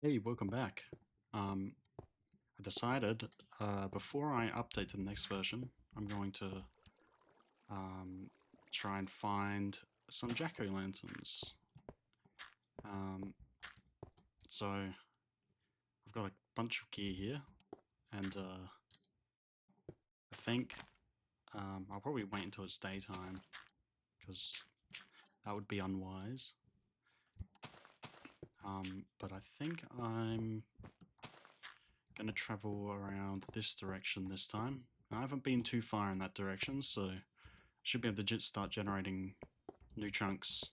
Hey, welcome back. I decided before I update to the next version, I'm going to um, try and find some jack-o'-lanterns. Um, so I've got a bunch of gear here, and I think I'll probably wait until it's daytime because that would be unwise. But I think I'm going to travel around this direction this time. I haven't been too far in that direction, so should be able to start generating new chunks.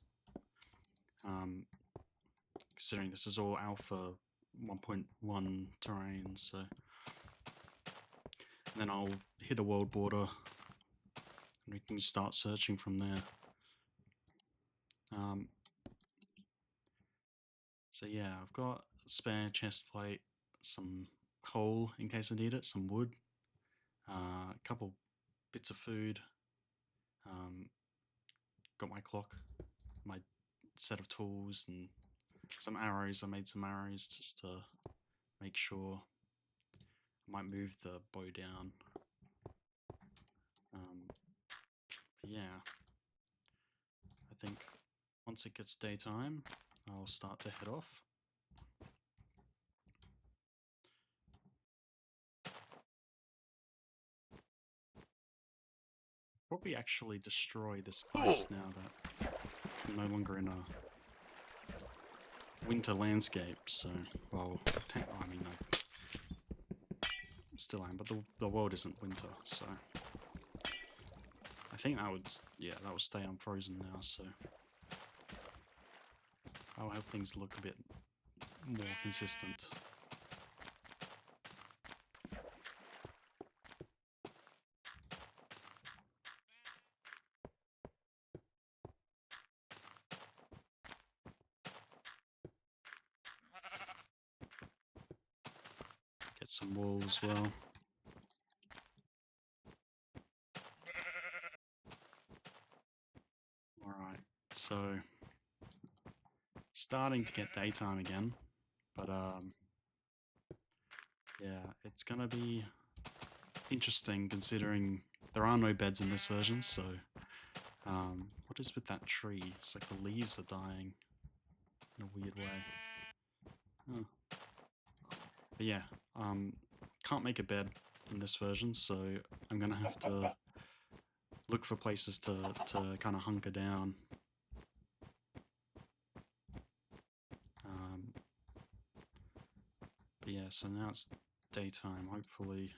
Considering this is all alpha 1.1 terrain, so and then I'll hit a world border and we can start searching from there. So yeah, I've got a spare chest plate, some coal in case I need it, some wood, a couple bits of food, got my clock, my set of tools, and some arrows. I made some arrows just to make sure. I might move the bow down. But yeah, I think once it gets daytime, I'll start to head off. Probably actually destroy this ice now that I'm no longer in a winter landscape, so, well, I mean, I still am, but the world isn't winter, so I think that would, yeah, that will stay unfrozen now, so I'll help things look a bit more consistent. Get some wool as well. Alright, so starting to get daytime again, but yeah, it's gonna be interesting considering there are no beds in this version, so what is with that tree? It's like the leaves are dying in a weird way. Huh. But yeah, can't make a bed in this version, so I'm gonna have to look for places to kind of hunker down. But yeah, so now it's daytime. Hopefully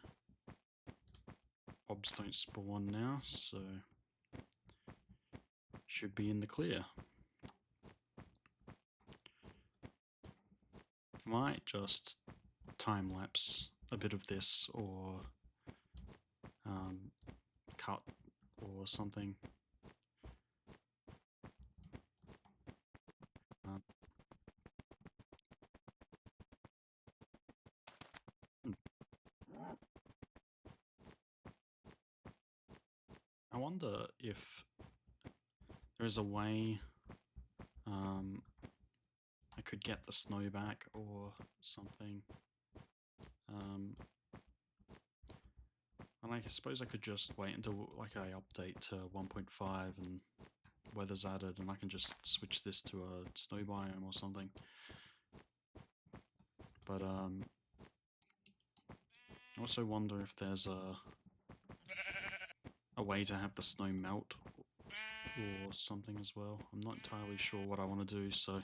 mobs don't spawn now, so should be in the clear. Might just time lapse a bit of this or cut or something. Hmm. I wonder if there's a way I could get the snow back or something. And I suppose I could just wait until like I update to 1.5 and weather's added and I can just switch this to a snow biome or something. But I also wonder if there's a way to have the snow melt or something as well. I'm not entirely sure what I want to do, so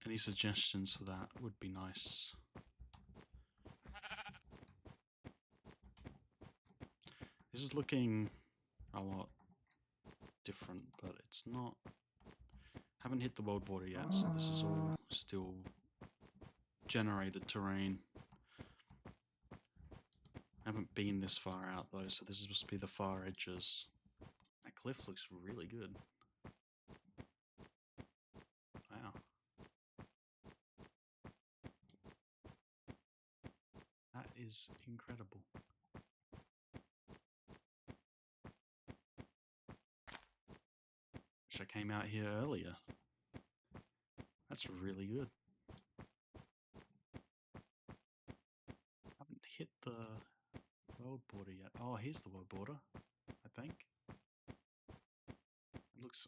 any suggestions for that would be nice. This is looking a lot different, but it's not. Haven't hit the world border yet, so this is all still generated terrain. Haven't been this far out though, so this is supposed to be the far edges. That cliff looks really good. Wow. That is incredible. Wish I came out here earlier. That's really good. the world border yet. Oh, here's the world border, I think. It looks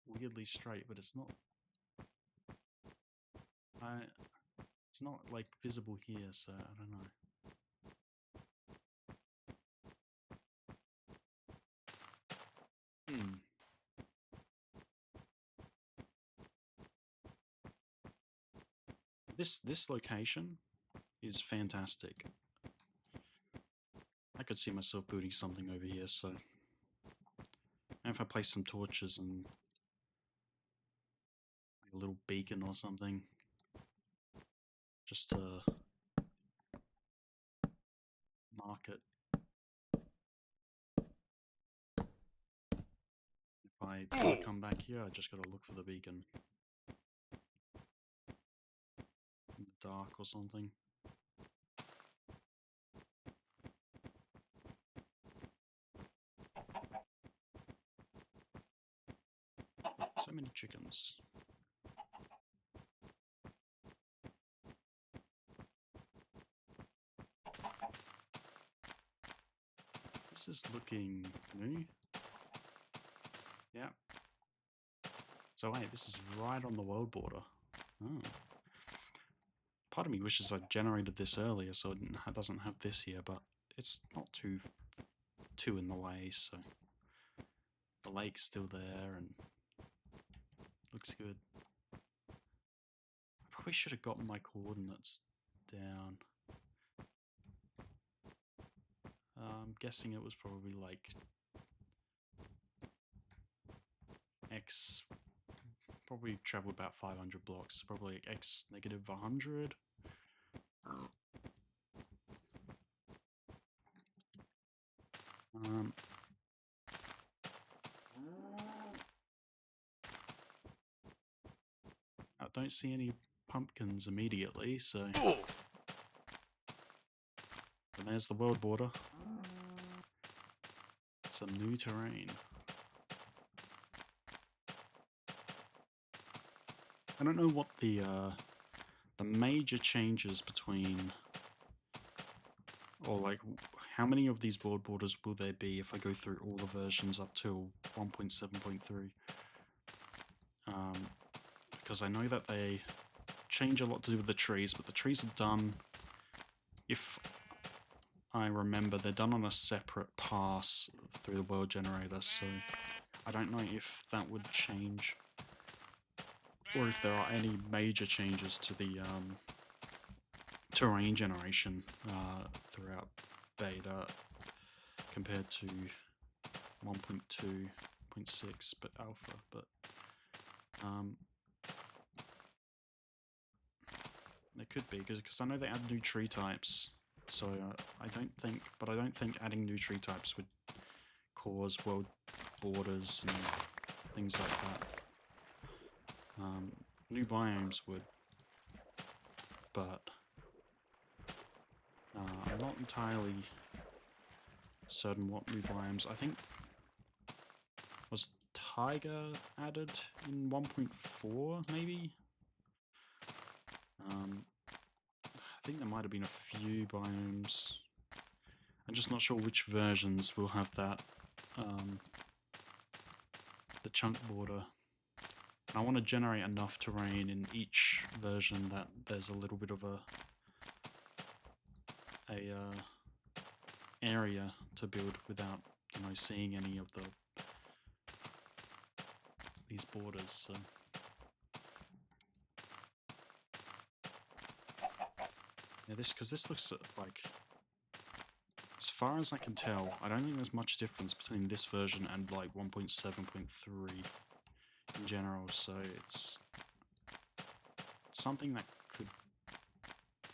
weirdly straight, but it's not. It's not like visible here, so I don't know. This location is fantastic. I could see myself building something over here, so and if I place some torches and a little beacon or something, just to mark it. If I come back here, I just gotta look for the beacon. In the dark or something. So many chickens. This is looking new. Yeah. So wait, this is right on the world border. Oh. Part of me wishes I'd generated this earlier so it doesn't have this here, but it's not too in the way, so the lake's still there and looks good. I probably should have gotten my coordinates down. I'm guessing it was probably like x, probably traveled about 500 blocks, probably like x negative 100. I don't see any pumpkins immediately, so... And there's the world border. Some new terrain. I don't know what the major changes between... Or like, how many of these world borders will there be if I go through all the versions up till 1.7.3? Because I know that they change a lot to do with the trees, but the trees are done, if I remember, they're done on a separate pass through the world generator, so I don't know if that would change, or if there are any major changes to the terrain generation throughout beta compared to 1.2.6 but alpha, but there could be, because I know they add new tree types, so I don't think adding new tree types would cause world borders and things like that. New biomes would, but I'm not entirely certain what new biomes. I think was Taiga added in 1.4 maybe? I think there might have been a few biomes. I'm just not sure which versions will have that, the chunk border. I want to generate enough terrain in each version that there's a little bit of a area to build without, you know, seeing any of these borders. So yeah, this looks like, as far as I can tell, I don't think there's much difference between this version and like 1.7.3 in general, so it's something that could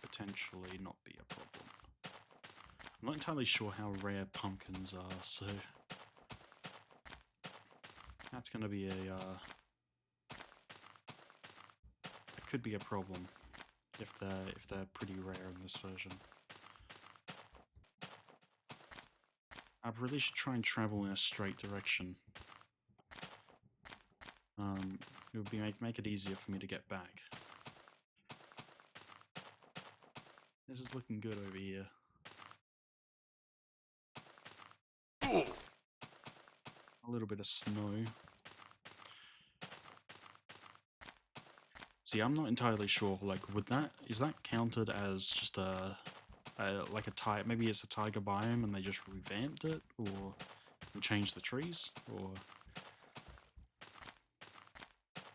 potentially not be a problem. I'm not entirely sure how rare pumpkins are, so that's going to be it could be a problem if they're pretty rare in this version. I really should try and travel in a straight direction. It would be make it easier for me to get back. This is looking good over here. A little bit of snow. See, I'm not entirely sure. Like, is that counted as just like a tiger? Maybe it's a taiga biome and they just revamped it, or changed the trees, or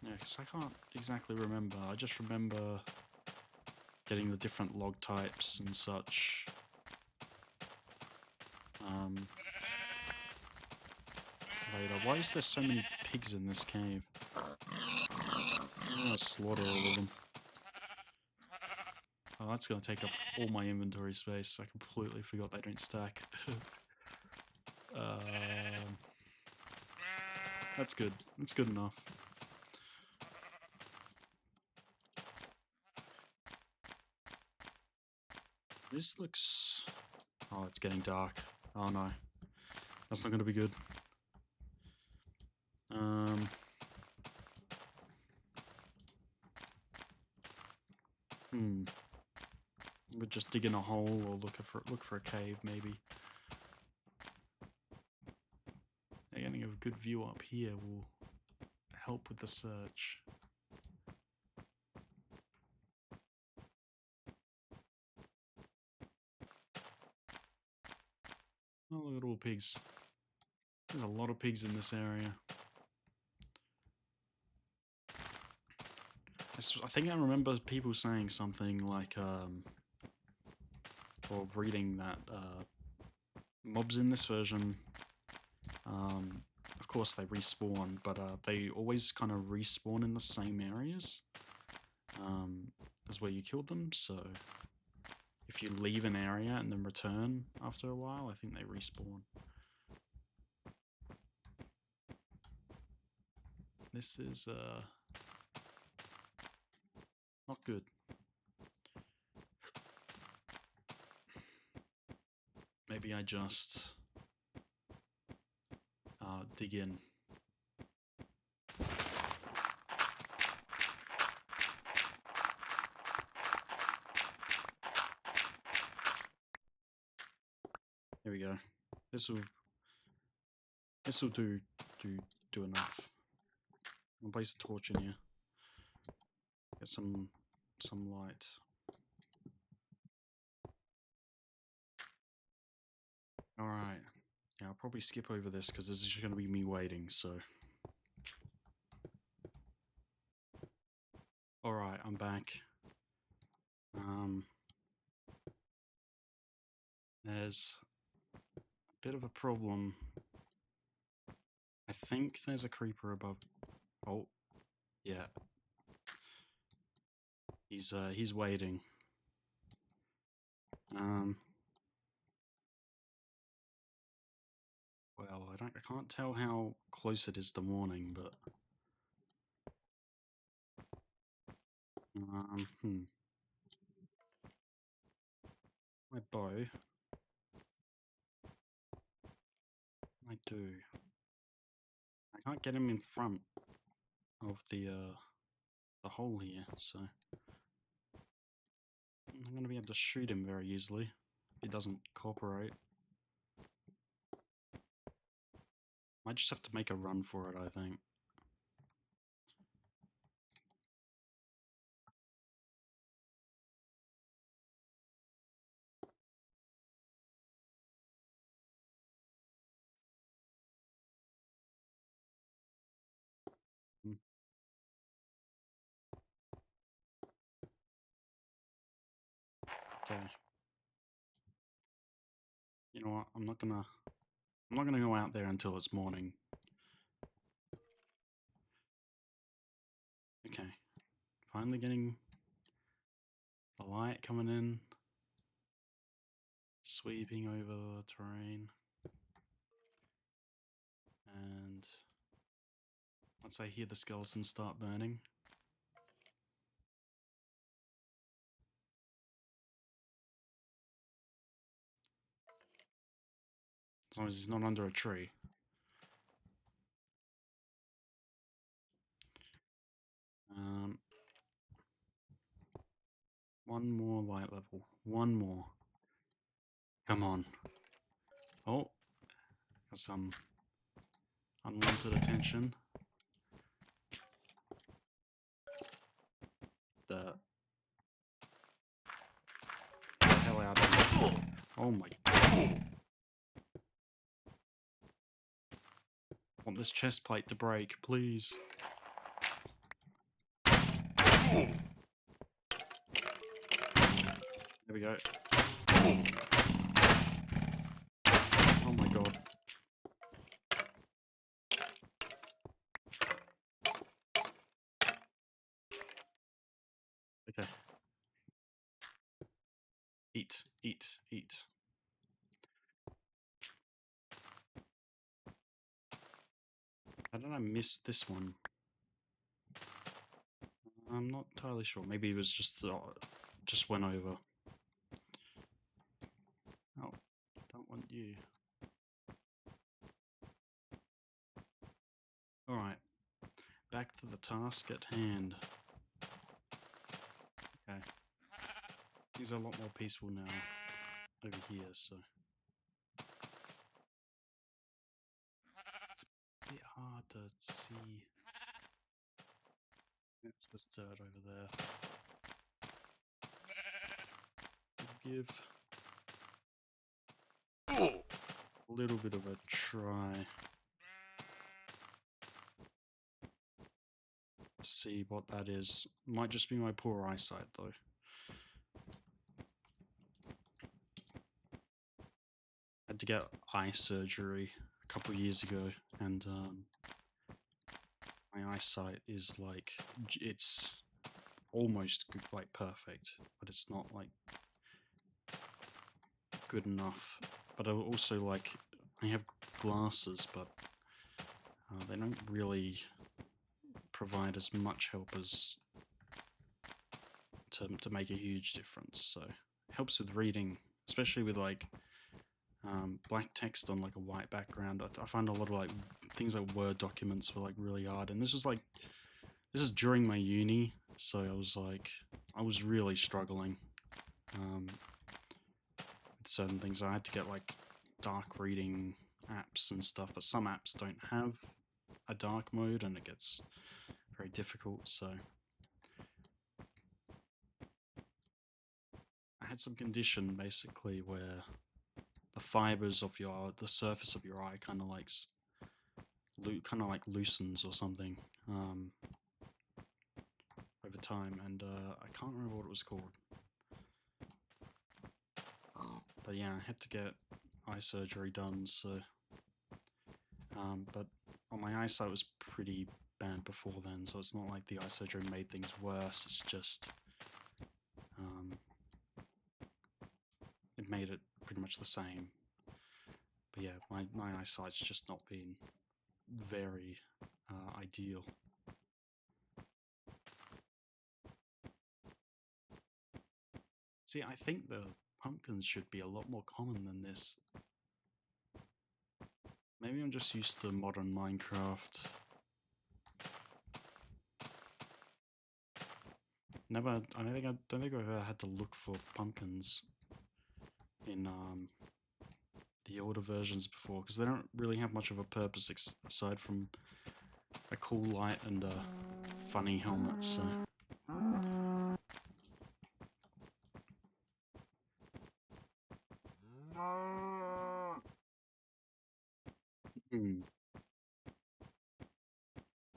yeah, because I can't exactly remember. I just remember getting the different log types and such. Later. Why is there so many pigs in this cave? I'm gonna slaughter all of them. Oh, that's gonna take up all my inventory space. I completely forgot they don't stack. That's good. That's good enough. This looks... Oh, it's getting dark. Oh no. That's not gonna be good. We're just digging a hole or look for a cave, maybe. Getting a good view up here will help with the search. Oh, look at all pigs. There's a lot of pigs in this area. I think I remember people saying something like, or reading that mobs in this version, of course they respawn, but they always kind of respawn in the same areas as where you killed them, so if you leave an area and then return after a while, I think they respawn. This is not good. Maybe I just dig in. Here we go. This will do enough. I'll place a torch in here. Get some light. Alright. Yeah, I'll probably skip over this because this is just going to be me waiting, so... Alright, I'm back. There's a bit of a problem. I think there's a creeper above... Oh, yeah. He's waiting. Well, I can't tell how close it is to morning, but... My bow... I do. I can't get him in front of the hole here, so... I'm not going to be able to shoot him very easily. He doesn't cooperate. Might just have to make a run for it, I think. Okay. You know what? I'm not gonna go out there until it's morning. Okay. Finally getting the light coming in. Sweeping over the terrain. And once I hear the skeletons start burning. As long as he's not under a tree. One more light level. One more. Come on. Oh. Got some unwanted attention. The hell out of here. Oh my. I want this chest plate to break, please. There we go. Oh my god. Okay. Eat, eat, eat. How did I miss this one? I'm not entirely sure. Maybe it was just went over. Oh, don't want you. Alright. Back to the task at hand. Okay. Things are a lot more peaceful now over here, so it's a bit hard to see. That's just dirt over there. We'll give a little bit of a try. See what that is. Might just be my poor eyesight though. I had to get eye surgery a couple of years ago, and my eyesight is like, it's almost good, like perfect, but it's not like good enough. But I also like, I have glasses, but they don't really provide as much help as to make a huge difference. So it helps with reading, especially with like black text on like a white background. I find a lot of like things like Word documents were like really hard, and this is during my uni, so I was really struggling with certain things. I had to get like dark reading apps and stuff, but some apps don't have a dark mode and it gets very difficult. So I had some condition basically where the fibers of the surface of your eye kind of like loosens or something over time, and I can't remember what it was called. But yeah, I had to get eye surgery done, so but my eyesight was pretty bad before then, so it's not like the eye surgery made things worse, it's just it made it pretty much the same. But yeah, my eyesight's just not been very ideal. See, I think the pumpkins should be a lot more common than this. Maybe I'm just used to modern Minecraft. I don't think I've ever had to look for pumpkins in the older versions before, because they don't really have much of a purpose aside from a cool light and a funny helmet, so.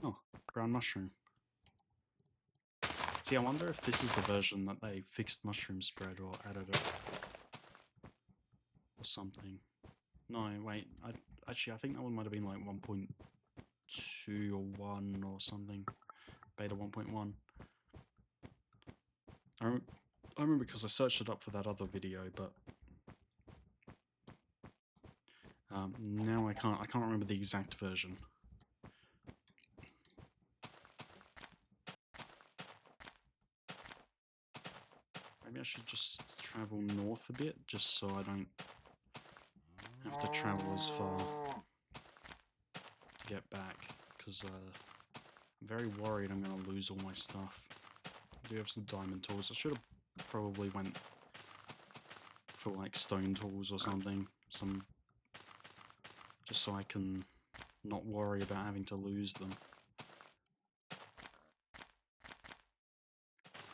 Oh, brown mushroom. See, I wonder if this is the version that they fixed mushroom spread or added it. Or something. No, wait, I think that one might have been like 1.2 or 1 or something. Beta 1.1. I remember because I searched it up for that other video, but now I can't remember the exact version. Maybe I should just travel north a bit, just so I don't have to travel as far to get back, because I'm very worried I'm going to lose all my stuff. I do have some diamond tools. I should have probably went for like stone tools or something, just so I can not worry about having to lose them.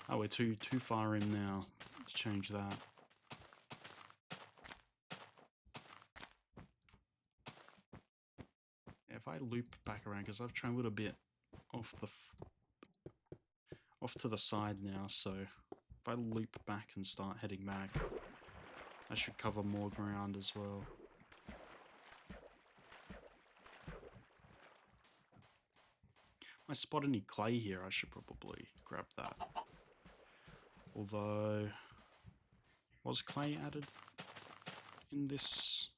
Oh, we're too far in now to change that. If I loop back around, because I've travelled a bit off to the side now, so if I loop back and start heading back, I should cover more ground as well. I spot any clay here, I should probably grab that. Although, was clay added in this,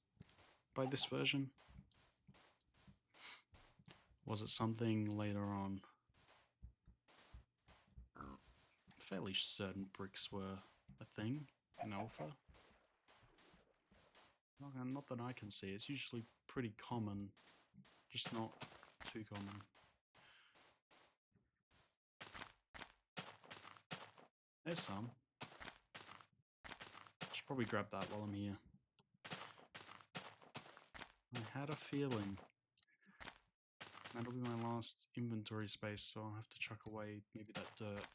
by this version? Was it something later on? I'm fairly certain bricks were a thing in Alpha. Not that I can see, it's usually pretty common, just not too common. There's some. Should probably grab that while I'm here. I had a feeling. That'll be my last inventory space, so I'll have to chuck away maybe that dirt.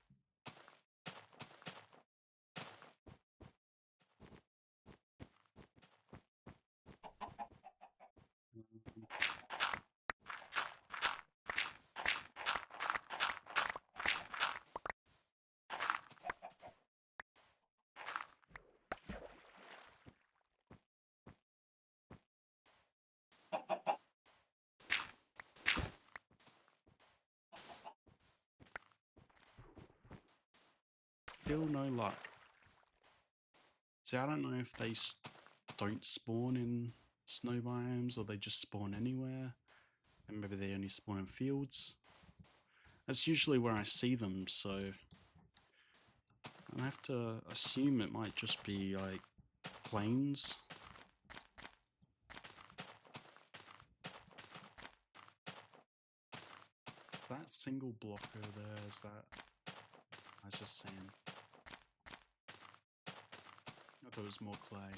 Still no luck. See, I don't know if they don't spawn in snow biomes or they just spawn anywhere. And maybe they only spawn in fields. That's usually where I see them, so I have to assume it might just be like plains. Is that single blocker there? Is that? I was just saying. I thought it was more clay.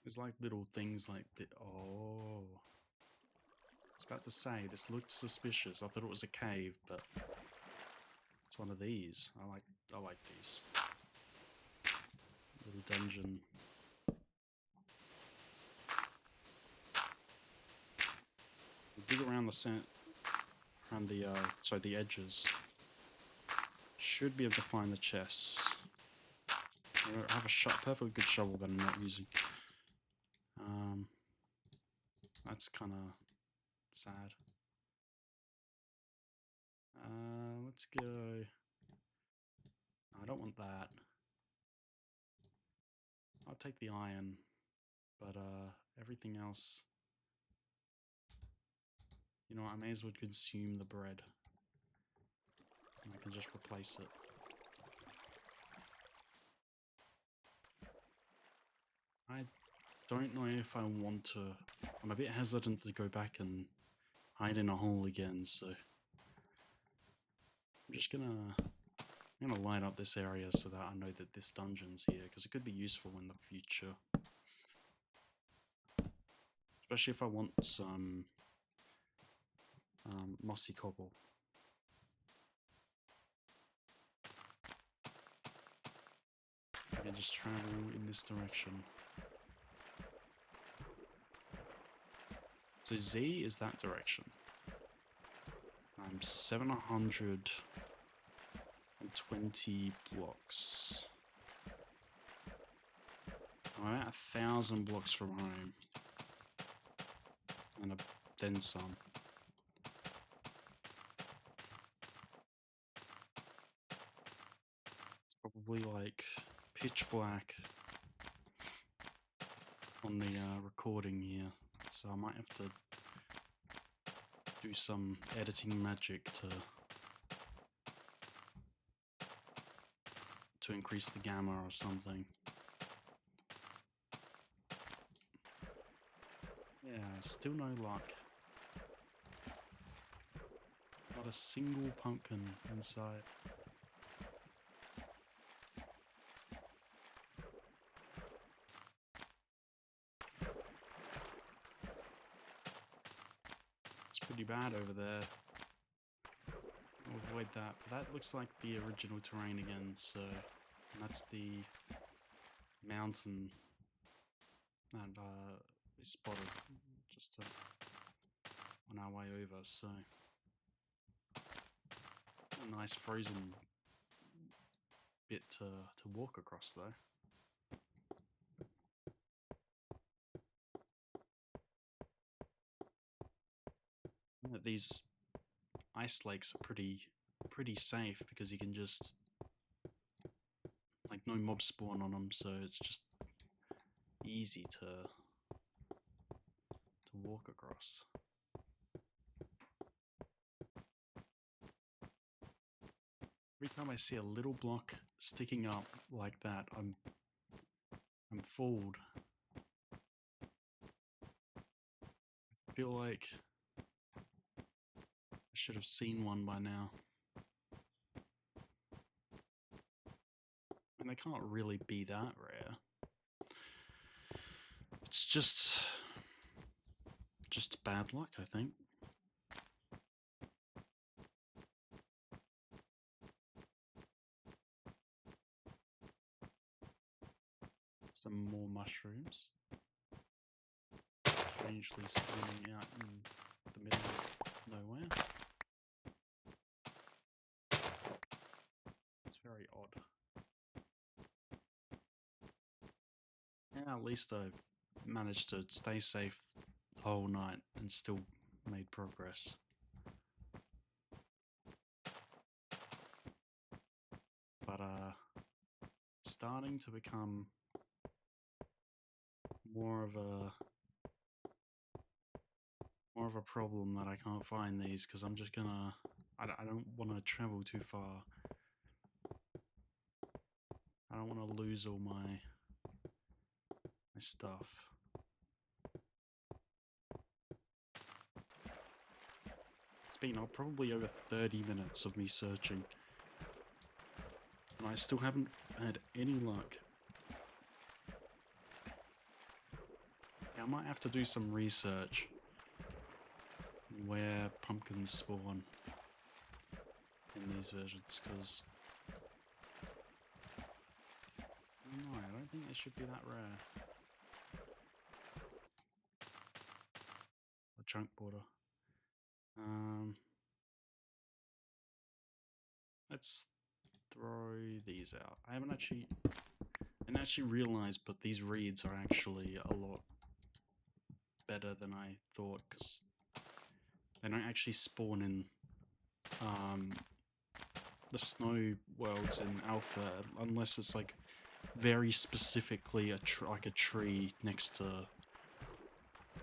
There's like little things like that. Oh. I was about to say, this looked suspicious. I thought it was a cave, but it's one of these. I like these. Little dungeon. Dig around the edges. Should be able to find the chests. I have a perfectly good shovel that I'm not using. That's kind of sad. Let's go. I don't want that. I'll take the iron, but everything else. You know what, I may as well consume the bread. And I can just replace it. I don't know if I want to. I'm a bit hesitant to go back and hide in a hole again, so I'm just gonna light up this area so that I know that this dungeon's here, because it could be useful in the future. Especially if I want some mossy cobble. I can just travel in this direction. So Z is that direction. 720 blocks. I'm at 1,000 blocks from home. And then some. It's probably like pitch black on the recording here. So I might have to do some editing magic to increase the gamma or something. Yeah, still no luck. Not a single pumpkin inside. pretty bad over there. I'll avoid that. But that looks like the original terrain again, so... And that's the mountain that we spotted just on our way over, so... A nice frozen bit to walk across, though. These ice lakes are pretty safe because you can just, like, no mobs spawn on them, so it's just easy to walk across. Every time I see a little block sticking up like that, I'm fooled. I feel like I should have seen one by now. And they can't really be that rare. It's just bad luck, I think. Some more mushrooms. Strangely spawning out in the middle of nowhere. It's very odd. Yeah, at least I've managed to stay safe the whole night and still made progress. But it's starting to become more of a problem that I can't find these, because I'm just gonna... I don't want to travel too far. I don't want to lose all my stuff. It's been probably over 30 minutes of me searching, and I still haven't had any luck. I might have to do some research where pumpkins spawn in these versions, because I don't think they should be that rare. A chunk border. Let's throw these out. I didn't actually realize, but these reeds are actually a lot better than I thought, because they don't actually spawn in the snow worlds in Alpha unless it's like very specifically like a tree next to,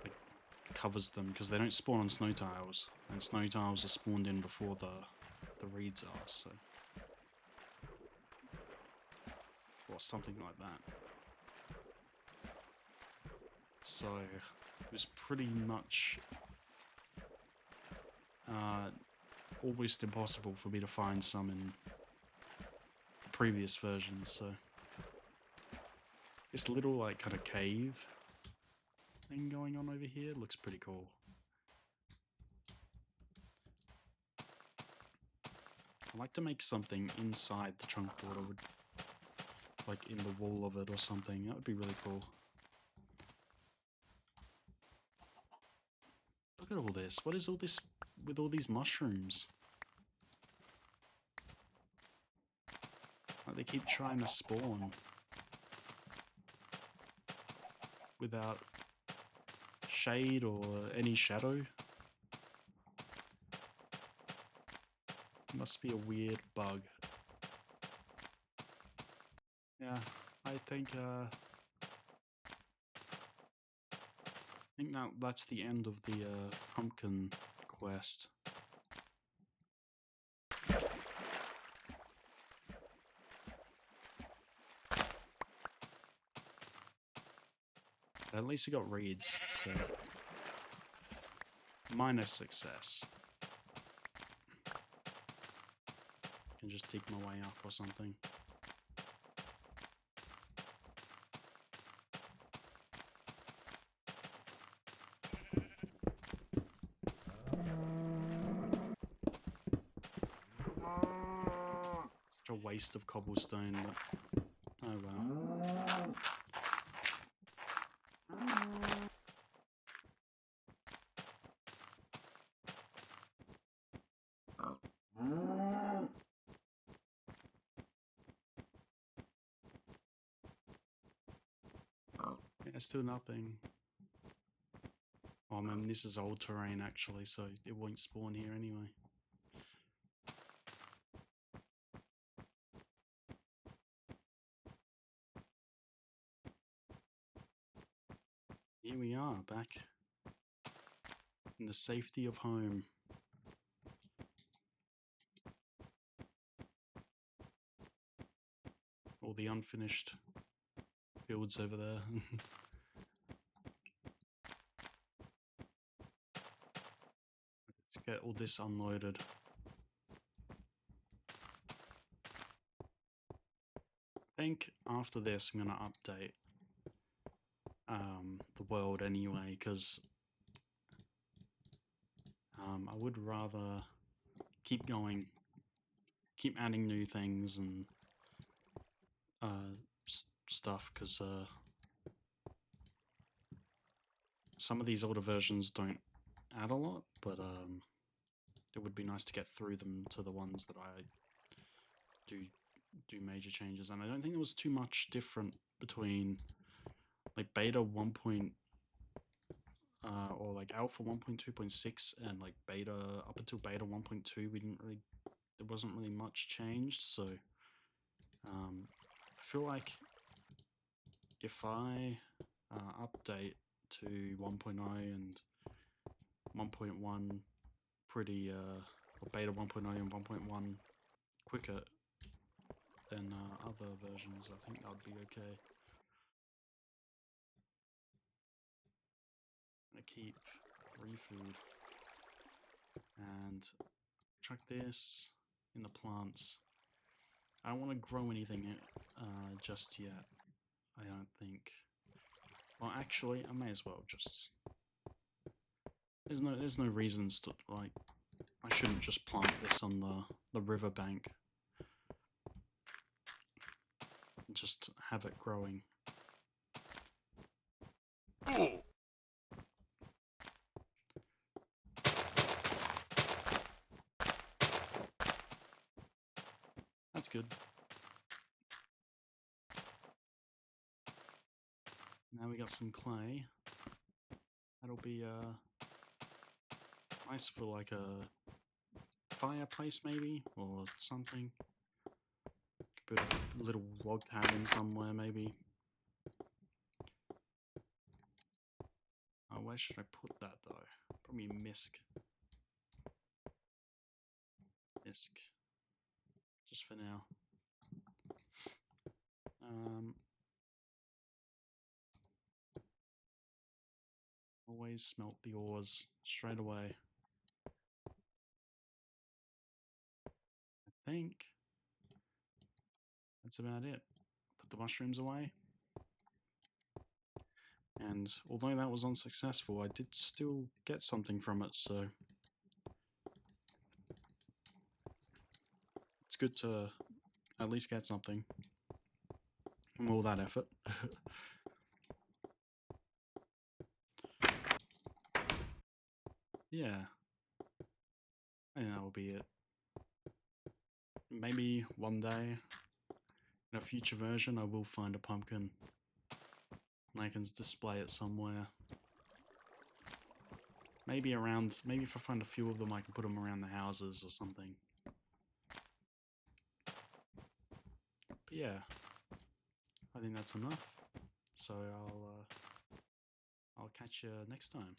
like, covers them, because they don't spawn on snow tiles, and snow tiles are spawned in before the reeds are, so, or something like that. So it was pretty much almost impossible for me to find some in the previous versions, so this little, like, kind of cave thing going on over here looks pretty cool. I'd like to make something inside the chunk border, like in the wall of it or something. That would be really cool. Look at all this. What is all this with all these mushrooms? Like, they keep trying to spawn without shade or any shadow. It must be a weird bug. Yeah, I think that's the end of the pumpkin quest. At least we got reeds, so minor success. I can just dig my way up or something. a waste of cobblestone, but oh well. Yeah, still nothing. Oh man, this is old terrain actually, so it won't spawn here anyway. Here we are, back in the safety of home. All the unfinished builds over there. Let's get all this unloaded. I think after this I'm gonna update the world anyway, because I would rather keep going, keep adding new things and stuff, because some of these older versions don't add a lot, but it would be nice to get through them to the ones that I do major changes. And I don't think there was too much different between like beta 1. Or like alpha 1.2.6 and like beta up until beta 1.2. There wasn't really much changed, so I feel like if I update to 1.0 and 1.1 pretty or beta 1.0 and 1.1 quicker than other versions, I think that would be okay. I'm gonna keep 3 food and chuck this in the plants. I don't want to grow anything just yet, I don't think. Well, actually, I may as well just... There's no reasons to, like, I shouldn't just plant this on the riverbank. Just have it growing. Oh! That's good. Now we got some clay. That'll be nice for like a fireplace maybe, or something. Put a little log cabin somewhere maybe. Oh, where should I put that though? Probably misc. Misc. Just for now. Always smelt the ores straight away. I think that's about it. Put the mushrooms away. And although that was unsuccessful, I did still get something from it, so it's good to at least get something from all that effort. Yeah, I think that will be it. Maybe one day, in a future version, I will find a pumpkin and I can display it somewhere. Maybe if I find a few of them, I can put them around the houses or something. But yeah, I think that's enough. So I'll catch you next time.